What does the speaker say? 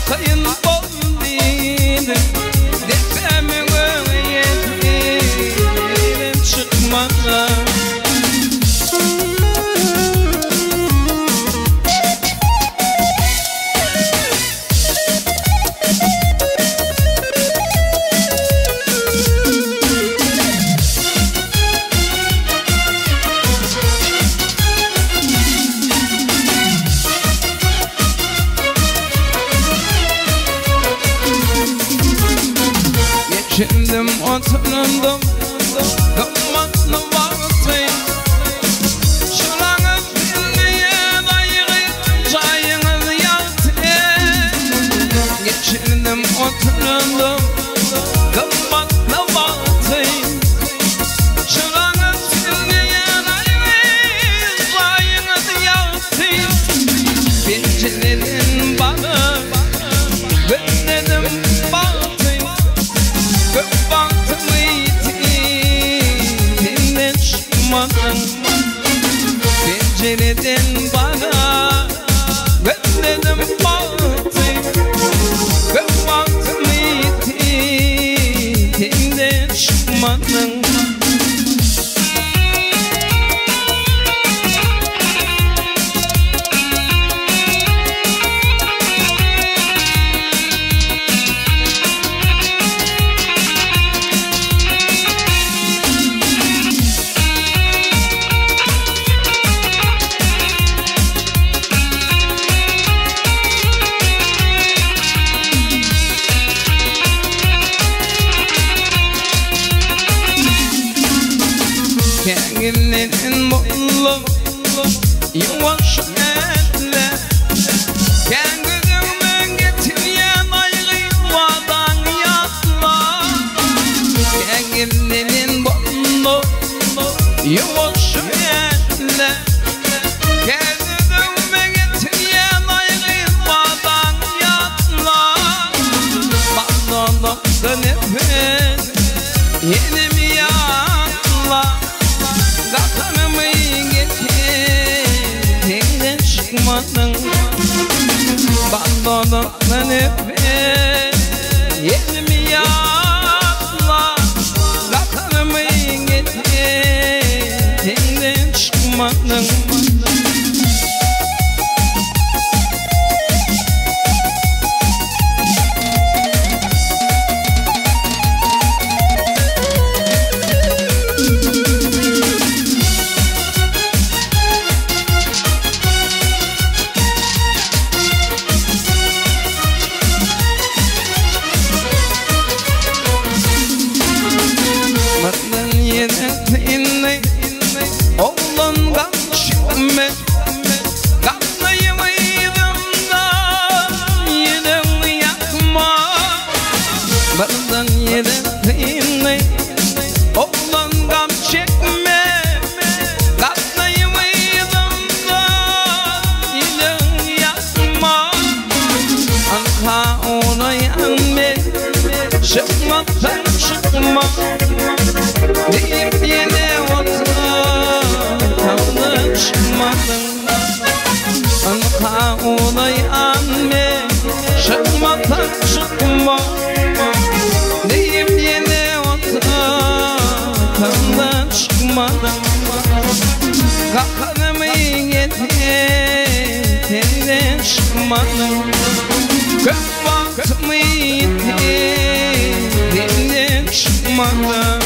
kayın boldiydim Depremin öğretmenim çıkmadan Geçindim oturundum Kımmatlı vaktayım Şuranız dinleyen ayrı Çayınız yaktı Geçindim oturundum Kımmatlı vaktayım Şuranız dinleyen ayrı Çayınız yaktı Pençelerin bana Bekledim baktayım Baktım itinden çıkmadan Pencereden bana Bekledim baktım Baktım itinden çıkmadan Kendinin mutlu yavaş etle Kendine getiren ayrılmadan yatma Kendinin mutlu yavaş etle Kendine getiren ayrılmadan yatma Bana nefes yeni mi yatla Kakanımı getirdiğinden çıkmadın Bandonumla nefes yeni mi yapla Kakanımı getirdiğinden çıkmadın Yedettiğinde oğlan kaçırma Kaplayım aydımda yedem yakma Bardan yedettiğinde oğlan kaçırma Kaplayım aydımda yedem yakma Anka ona yanme Çıkmaktan çıkma Deyip yine oturdan çıkmadın Anka olayanme Çıkmaktan çıkma Deyip yine oturdan çıkmadın Kakanımı getirdiğinden çıkmadın Kök baktımı yitirdiğinden çıkmadın